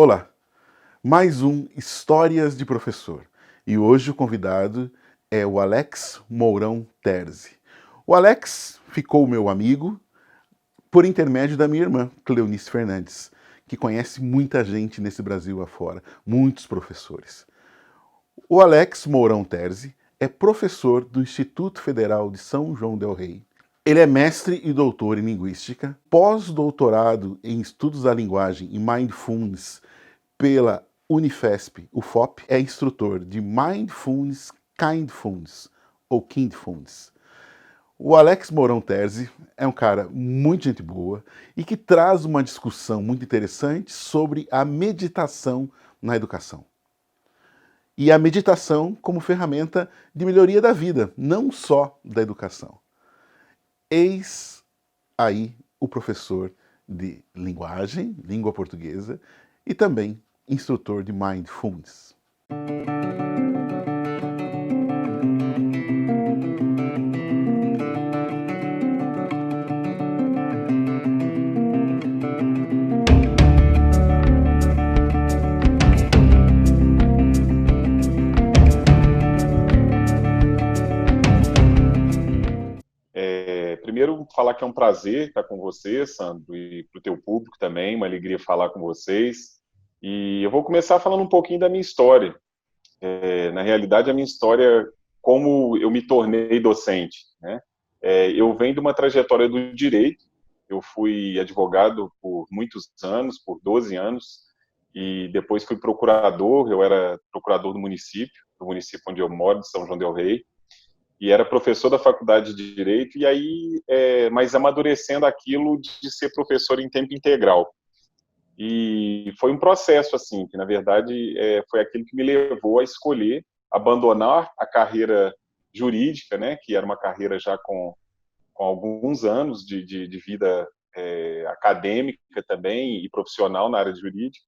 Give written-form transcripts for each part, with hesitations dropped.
Olá, mais um Histórias de Professor. E hoje o convidado é o Alex Mourão Terzi. O Alex ficou meu amigo por intermédio da minha irmã, Cleonice Fernandes, que conhece muita gente nesse Brasil afora, muitos professores. O Alex Mourão Terzi é professor do Instituto Federal de São João del Rei. Ele é mestre e doutor em linguística, pós-doutorado em estudos da linguagem e mindfulness pela Unifesp, UFOP, é instrutor de Mindfulness, Kindfulness ou Kindfulness. O Alex Mourão Terzi é um cara muito gente boa e que traz uma discussão muito interessante sobre a meditação na educação. E a meditação como ferramenta de melhoria da vida, não só da educação. Eis aí o professor de linguagem, língua portuguesa, e também instrutor de Mindfulness. Primeiro, falar que é um prazer estar com você, Sandro, e para o teu público também, uma alegria falar com vocês. E eu vou começar falando um pouquinho da minha história. Na realidade, a minha história, como eu me tornei docente, né? Eu venho de uma trajetória do direito. Eu fui advogado por muitos anos, por 12 anos, e depois fui procurador. Eu era procurador do município onde eu moro, de São João del Rei, e era professor da faculdade de Direito, e aí, mas amadurecendo aquilo de ser professor em tempo integral. E foi um processo, assim, que na verdade foi aquilo que me levou a escolher abandonar a carreira jurídica, né, que era uma carreira já com alguns anos de vida acadêmica também e profissional na área de jurídica,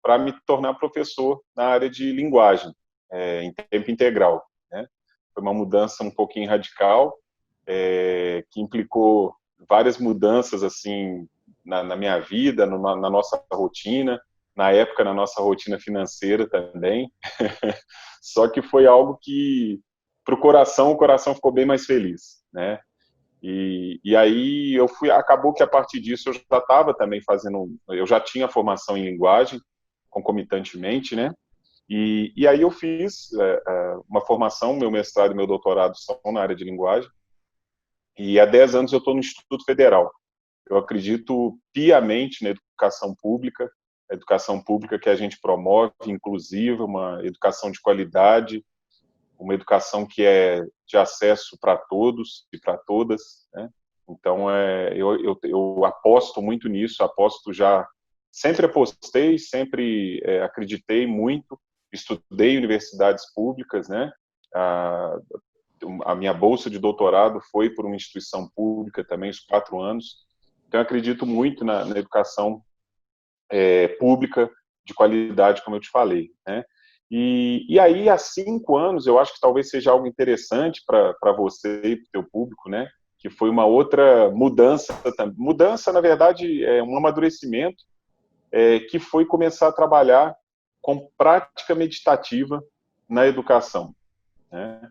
para me tornar professor na área de linguagem, em tempo integral, né? Foi uma mudança um pouquinho radical, que implicou várias mudanças assim na minha vida, na nossa rotina, na época na nossa rotina financeira também. Só que foi algo que para o coração ficou bem mais feliz, né? E aí acabou que a partir disso eu já estava também eu já tinha formação em linguagem concomitantemente, né? E aí eu fiz uma formação, meu mestrado e meu doutorado são na área de linguagem, e há 10 anos eu estou no Instituto Federal. Eu acredito piamente na educação pública que a gente promove, inclusiva, uma educação de qualidade, uma educação que é de acesso para todos e para todas, né? Então, eu aposto muito nisso, sempre apostei, sempre acreditei muito, estudei em universidades públicas, né? A, a minha bolsa de doutorado foi por uma instituição pública também, os 4 anos. Então, eu acredito muito na educação pública de qualidade, como eu te falei, né? E aí, há 5 anos, eu acho que talvez seja algo interessante para você e para o teu público, né? Que foi uma outra mudança. Mudança, na verdade, é um amadurecimento, que foi começar a trabalhar com prática meditativa na educação, né?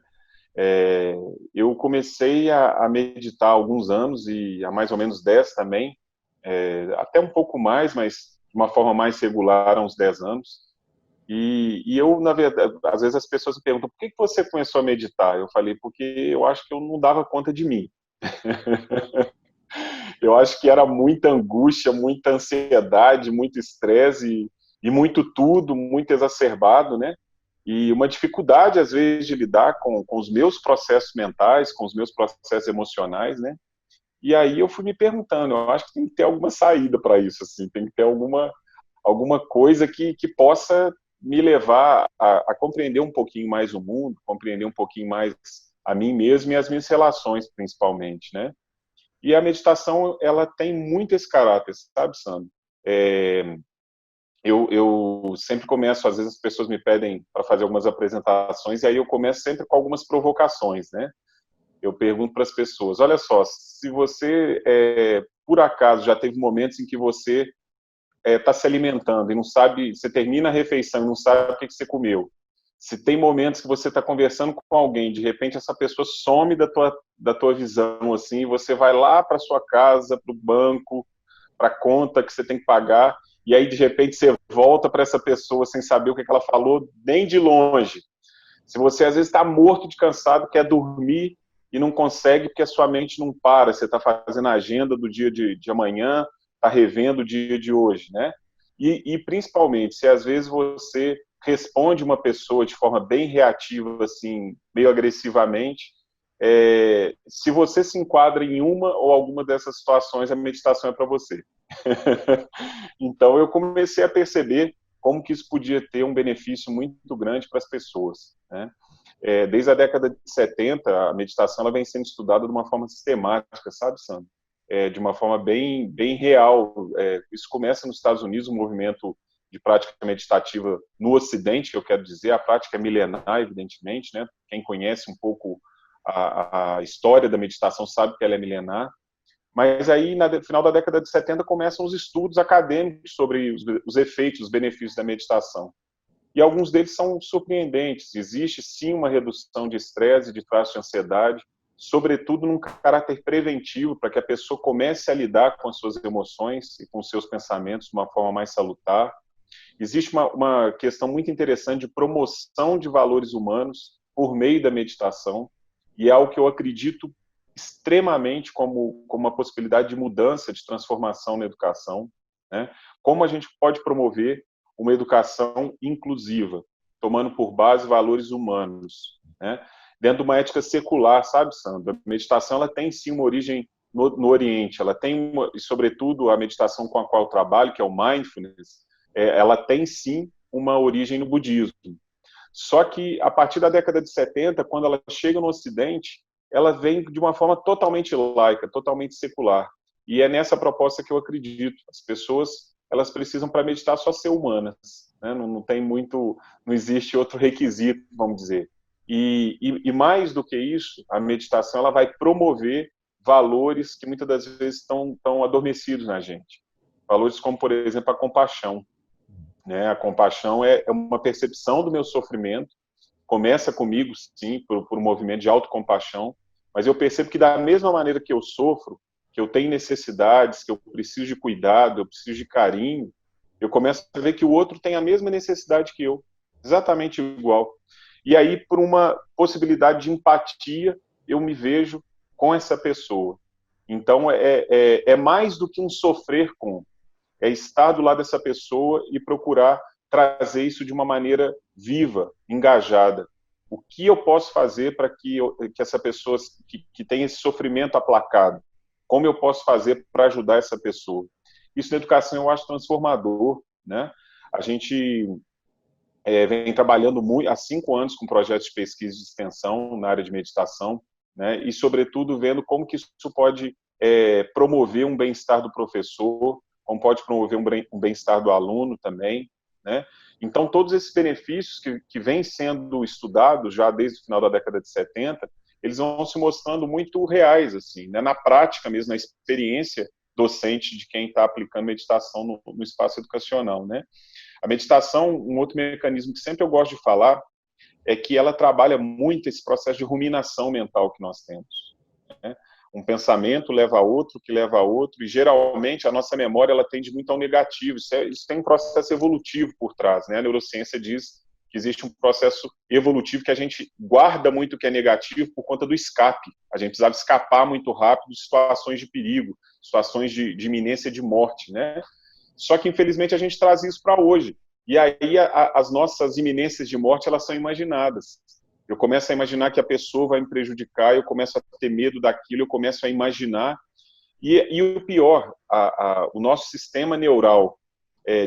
Eu comecei a meditar há alguns anos, e há mais ou menos 10 também, até um pouco mais, mas de uma forma mais regular, há uns 10 anos. E eu, na verdade, às vezes as pessoas me perguntam, por que você começou a meditar? Eu falei, porque eu acho que eu não dava conta de mim. Eu acho que era muita angústia, muita ansiedade, muito estresse e muito tudo, muito exacerbado, né? E uma dificuldade, às vezes, de lidar com os meus processos mentais, com os meus processos emocionais, né? E aí eu fui me perguntando, eu acho que tem que ter alguma saída para isso, assim, tem que ter alguma coisa que possa me levar a compreender um pouquinho mais o mundo, compreender um pouquinho mais a mim mesmo e as minhas relações, principalmente, né? E a meditação, ela tem muito esse caráter, sabe, Sandro? Eu sempre começo, às vezes as pessoas me pedem para fazer algumas apresentações, e aí eu começo sempre com algumas provocações, né? Eu pergunto para as pessoas, olha só, se você, por acaso, já teve momentos em que você está se alimentando e não sabe, você termina a refeição e não sabe o que você comeu, se tem momentos que você está conversando com alguém, de repente essa pessoa some da tua visão, assim, e você vai lá para sua casa, para o banco, para a conta que você tem que pagar, e aí de repente você volta para essa pessoa sem saber o que ela falou, nem de longe. Se você às vezes está morto de cansado, quer dormir e não consegue porque a sua mente não para, você está fazendo a agenda do dia de amanhã, está revendo o dia de hoje, né? E principalmente, se às vezes você responde uma pessoa de forma bem reativa, assim, meio agressivamente, se você se enquadra em uma ou alguma dessas situações, a meditação é para você. Então eu comecei a perceber como que isso podia ter um benefício muito grande para as pessoas, né? Desde a década de 70, a meditação ela vem sendo estudada de uma forma sistemática, sabe, Sandro? De uma forma bem, bem real. Isso começa nos Estados Unidos, um movimento de prática meditativa no Ocidente, que eu quero dizer, a prática é milenar, evidentemente, né? Quem conhece um pouco a história da meditação sabe que ela é milenar. Mas aí, no final da década de 70, começam os estudos acadêmicos sobre os efeitos, os benefícios da meditação. E alguns deles são surpreendentes. Existe, sim, uma redução de estresse e de traços de ansiedade, sobretudo num caráter preventivo, para que a pessoa comece a lidar com as suas emoções e com os seus pensamentos de uma forma mais salutar. Existe uma questão muito interessante de promoção de valores humanos por meio da meditação, e é algo que eu acredito extremamente como uma possibilidade de mudança, de transformação na educação, né? Como a gente pode promover uma educação inclusiva, tomando por base valores humanos, né? Dentro de uma ética secular, sabe, Sandra? A meditação ela tem sim uma origem no Oriente, ela tem, e sobretudo a meditação com a qual eu trabalho, que é o mindfulness, ela tem sim uma origem no budismo. Só que a partir da década de 70, quando ela chega no Ocidente, ela vem de uma forma totalmente laica, totalmente secular. E é nessa proposta que eu acredito. As pessoas, elas precisam para meditar só ser humanas, né? Não tem muito, não existe outro requisito, vamos dizer. E mais do que isso, a meditação ela vai promover valores que muitas das vezes estão adormecidos na gente. Valores como, por exemplo, a compaixão, né? A compaixão é uma percepção do meu sofrimento, começa comigo, sim, por um movimento de autocompaixão, mas eu percebo que da mesma maneira que eu sofro, que eu tenho necessidades, que eu preciso de cuidado, eu preciso de carinho, eu começo a ver que o outro tem a mesma necessidade que eu, exatamente igual. E aí, por uma possibilidade de empatia, eu me vejo com essa pessoa. Então, é mais do que um sofrer com, é estar do lado dessa pessoa e procurar trazer isso de uma maneira viva, engajada. O que eu posso fazer para que essa pessoa que tem esse sofrimento aplacado, como eu posso fazer para ajudar essa pessoa? Isso na educação eu acho transformador, né? A gente vem trabalhando muito, há 5 anos com projetos de pesquisa e de extensão na área de meditação, né? E, sobretudo, vendo como que isso pode promover um bem-estar do professor, como pode promover um bem-estar do aluno também, né? Então, todos esses benefícios que vêm sendo estudados já desde o final da década de 70, eles vão se mostrando muito reais, assim, né? Na prática mesmo, na experiência docente de quem está aplicando meditação no espaço educacional, né? A meditação, um outro mecanismo que sempre eu gosto de falar, é que ela trabalha muito esse processo de ruminação mental que nós temos, né? Um pensamento leva a outro, que leva a outro, e geralmente a nossa memória ela tende muito ao negativo. Isso tem um processo evolutivo por trás, né? A neurociência diz que existe um processo evolutivo que a gente guarda muito o que é negativo por conta do escape. A gente precisava escapar muito rápido de situações de perigo, situações de iminência de morte, né? Só que, infelizmente, a gente traz isso para hoje. E aí as nossas iminências de morte, elas são imaginadas. Eu começo a imaginar que a pessoa vai me prejudicar, eu começo a ter medo daquilo, eu começo a imaginar. E o pior, o nosso sistema neural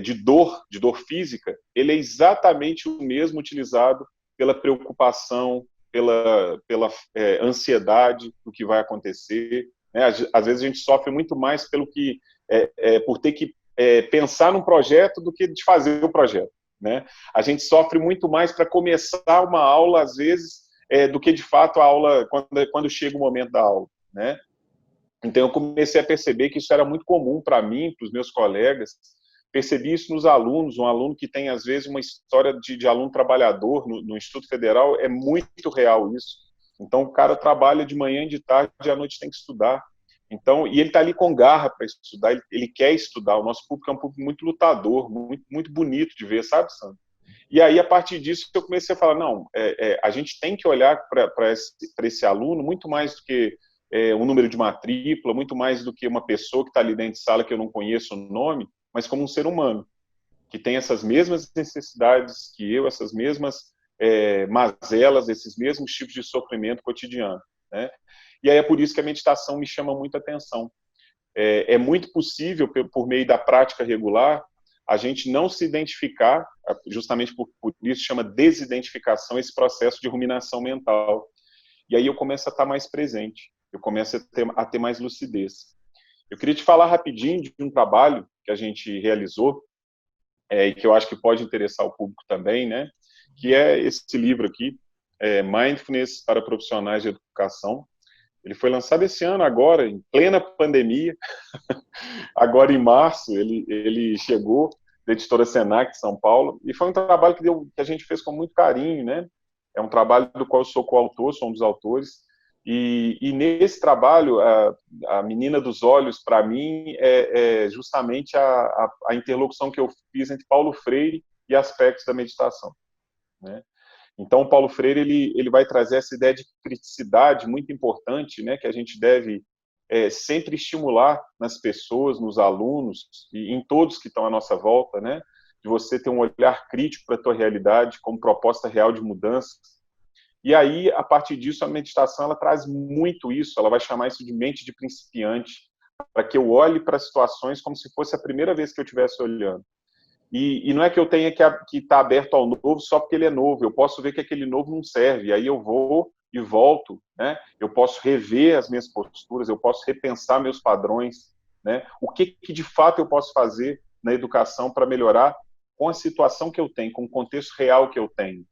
de dor física, ele é exatamente o mesmo utilizado pela preocupação, pela ansiedade do que vai acontecer, né? Às vezes a gente sofre muito mais por ter que pensar num projeto do que de fazer o projeto, né? A gente sofre muito mais para começar uma aula, às vezes, do que de fato a aula, quando chega o momento da aula, né? Então eu comecei a perceber que isso era muito comum para mim, para os meus colegas, percebi isso nos alunos, um aluno que tem, às vezes, uma história de aluno trabalhador no Instituto Federal, é muito real isso. Então, o cara trabalha de manhã e de tarde, e à noite tem que estudar. Então, e ele está ali com garra para estudar, ele quer estudar. O nosso público é um público muito lutador, muito bonito de ver, sabe, Sandro? E aí, a partir disso, eu comecei a falar, não, a gente tem que olhar para esse aluno muito mais do que um número de matrícula, muito mais do que uma pessoa que está ali dentro de sala que eu não conheço o nome, mas como um ser humano, que tem essas mesmas necessidades que eu, essas mesmas mazelas, esses mesmos tipos de sofrimento cotidiano, né? E aí é por isso que a meditação me chama muita atenção. É muito possível, por meio da prática regular, a gente não se identificar, justamente por isso chama desidentificação, esse processo de ruminação mental. E aí eu começo a estar mais presente, eu começo a ter mais lucidez. Eu queria te falar rapidinho de um trabalho que a gente realizou, e que eu acho que pode interessar o público também, né? Que é esse livro aqui, Mindfulness para Profissionais de Educação. Ele foi lançado esse ano agora, em plena pandemia. Agora, em março, ele chegou da editora Senac de São Paulo, e foi um trabalho que a gente fez com muito carinho, né? É um trabalho do qual eu sou coautor, sou um dos autores, e nesse trabalho, a menina dos olhos, para mim, é justamente a interlocução que eu fiz entre Paulo Freire e aspectos da meditação, né? Então, o Paulo Freire ele vai trazer essa ideia de criticidade muito importante, né, que a gente deve sempre estimular nas pessoas, nos alunos e em todos que estão à nossa volta, né, de você ter um olhar crítico para a tua realidade como proposta real de mudança. E aí, a partir disso, a meditação ela traz muito isso, ela vai chamar isso de mente de principiante, para que eu olhe para situações como se fosse a primeira vez que eu estivesse olhando. E não é que eu tenha que estar aberto ao novo só porque ele é novo. Eu posso ver que aquele novo não serve. Aí eu vou e volto, né? Eu posso rever as minhas posturas, eu posso repensar meus padrões, né? O que de fato eu posso fazer na educação para melhorar com a situação que eu tenho, com o contexto real que eu tenho.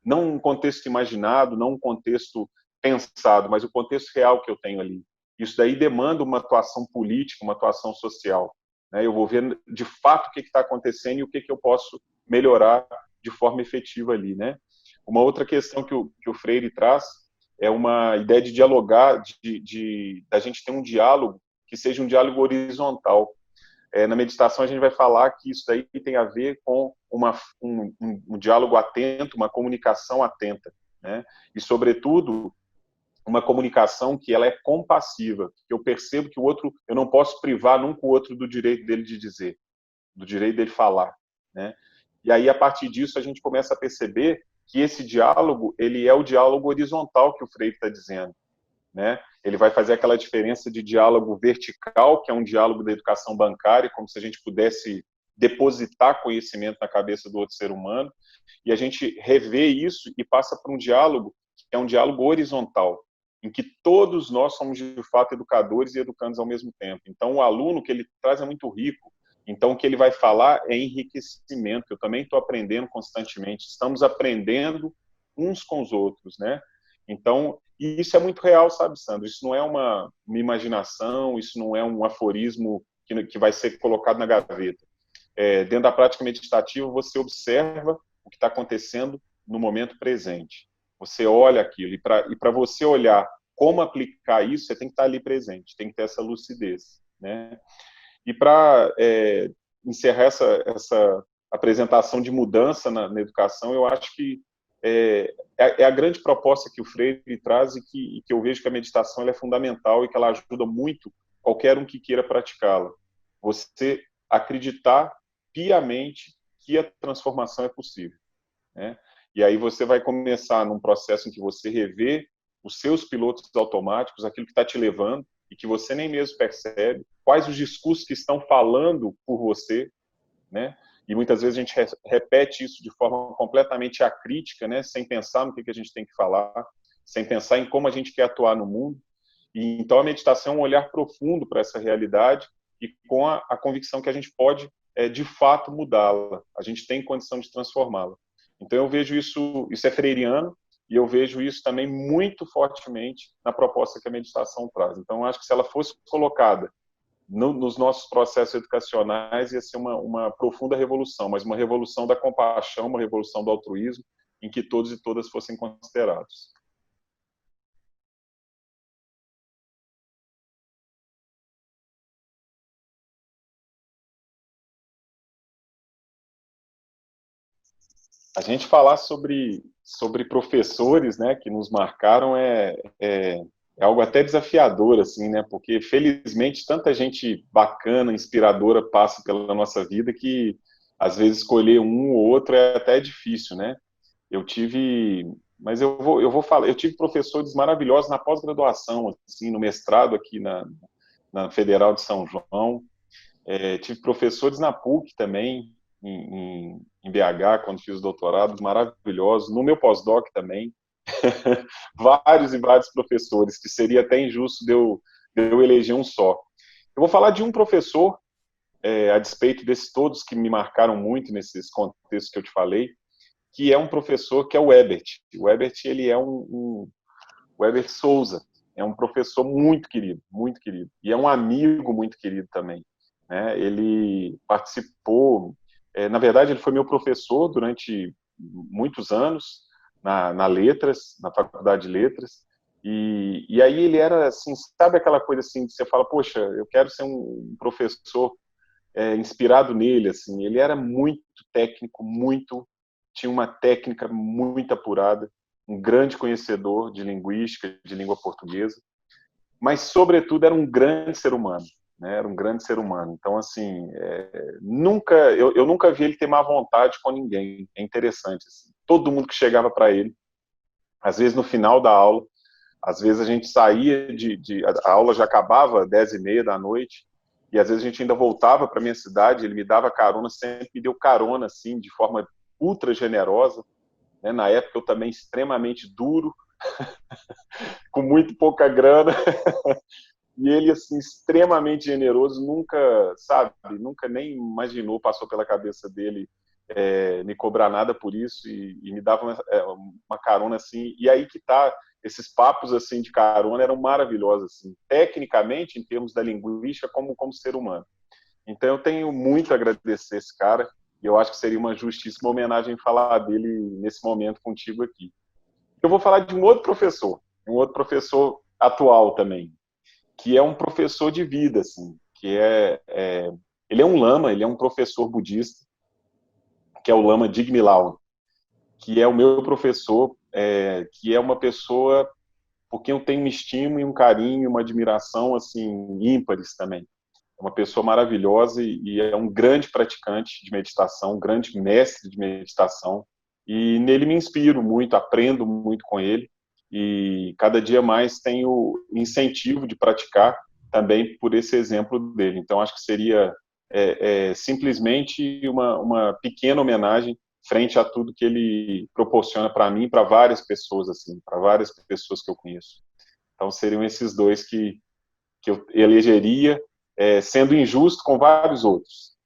Não um contexto imaginado, não um contexto pensado, mas o contexto real que eu tenho ali. Isso daí demanda uma atuação política, uma atuação social. Eu vou ver de fato o que está acontecendo e o que eu posso melhorar de forma efetiva ali, né? Uma outra questão que o Freire traz é uma ideia de dialogar, da gente ter um diálogo que seja um diálogo horizontal. Na meditação a gente vai falar que isso daí tem a ver com um diálogo atento, uma comunicação atenta, né? E, sobretudo, uma comunicação que ela é compassiva, que eu percebo que o outro, eu não posso privar nunca o outro do direito dele de dizer, do direito dele falar, né? E aí, a partir disso, a gente começa a perceber que esse diálogo, ele é o diálogo horizontal que o Freire está dizendo, né? Ele vai fazer aquela diferença de diálogo vertical, que é um diálogo da educação bancária, como se a gente pudesse depositar conhecimento na cabeça do outro ser humano, e a gente revê isso e passa para um diálogo que é um diálogo horizontal, em que todos nós somos, de fato, educadores e educandos ao mesmo tempo. Então, o aluno que ele traz é muito rico. Então, o que ele vai falar é enriquecimento. Eu também estou aprendendo constantemente. Estamos aprendendo uns com os outros, né? Então, isso é muito real, sabe, Sandro? Isso não é uma imaginação, isso não é um aforismo que vai ser colocado na gaveta. Dentro da prática meditativa, você observa o que está acontecendo no momento presente. Você olha aquilo, e para você olhar como aplicar isso, você tem que estar ali presente, tem que ter essa lucidez, né? E para encerrar essa apresentação de mudança na educação, eu acho que é a grande proposta que o Freire traz e que eu vejo que a meditação ela é fundamental e que ela ajuda muito qualquer um que queira praticá-la. Você acreditar piamente que a transformação é possível, né? E aí você vai começar num processo em que você revê os seus pilotos automáticos, aquilo que está te levando e que você nem mesmo percebe, quais os discursos que estão falando por você, né? E muitas vezes a gente repete isso de forma completamente acrítica, né? Sem pensar no que a gente tem que falar, sem pensar em como a gente quer atuar no mundo. E então a meditação é um olhar profundo para essa realidade e com a convicção que a gente pode, de fato, mudá-la. A gente tem condição de transformá-la. Então eu vejo isso é freiriano, e eu vejo isso também muito fortemente na proposta que a meditação traz. Então eu acho que se ela fosse colocada nos nossos processos educacionais ia ser uma profunda revolução, mas uma revolução da compaixão, uma revolução do altruísmo, em que todos e todas fossem considerados. A gente falar sobre professores, né, que nos marcaram é algo até desafiador, assim, né, porque felizmente tanta gente bacana, inspiradora passa pela nossa vida que às vezes escolher um ou outro é até difícil, né? Eu tive, mas eu vou falar, eu tive professores maravilhosos na pós-graduação, assim, no mestrado aqui na Federal de São João. Tive professores na PUC também, em BH, quando fiz o doutorado, maravilhosos. No meu pós-doc também, vários e vários professores, que seria até injusto de eu eleger um só. Eu vou falar de um professor, a despeito desses todos que me marcaram muito nesses contextos que eu te falei, que é um professor que é o Ebert. O Ebert, ele é o Ebert Souza, é um professor muito querido, e é um amigo muito querido também. Né? Ele participou, na verdade, ele foi meu professor durante muitos anos na Letras, na Faculdade de Letras, e aí ele era assim, sabe aquela coisa assim, de você fala, poxa, eu quero ser um professor inspirado nele, assim, ele era muito técnico, tinha uma técnica muito apurada, um grande conhecedor de linguística, de língua portuguesa, mas, sobretudo, era um grande ser humano. Né? Era um grande ser humano. Então, assim, eu nunca vi ele ter má vontade com ninguém. É interessante. Assim. Todo mundo que chegava para ele, às vezes no final da aula, às vezes a gente saía a aula já acabava às 10h30 da noite, e às vezes a gente ainda voltava para minha cidade, ele me dava carona, sempre me deu carona, assim, de forma ultra generosa. Né? Na época eu também extremamente duro, com muito pouca grana, e ele, assim, extremamente generoso, nunca, sabe, nunca nem imaginou, passou pela cabeça dele me cobrar nada por isso, e me dava uma carona, assim, e aí que tá, esses papos, assim, de carona eram maravilhosos, assim, tecnicamente, em termos da linguística, como ser humano. Então eu tenho muito a agradecer esse cara, e eu acho que seria uma justíssima homenagem falar dele nesse momento contigo aqui. Eu vou falar de um outro professor atual também, que é um professor de vida, assim, ele é um lama, ele é um professor budista, que é o lama Digme Lawan, que é o meu professor, que é uma pessoa por quem eu tenho um estima e um carinho, uma admiração, assim, ímpares também. É uma pessoa maravilhosa e é um grande praticante de meditação, um grande mestre de meditação, e nele me inspiro muito, aprendo muito com ele, e cada dia mais tenho incentivo de praticar também por esse exemplo dele. Então, acho que seria simplesmente uma pequena homenagem frente a tudo que ele proporciona para mim e para várias pessoas, assim, para várias pessoas que eu conheço. Então, seriam esses dois que eu elegeria, sendo injusto com vários outros.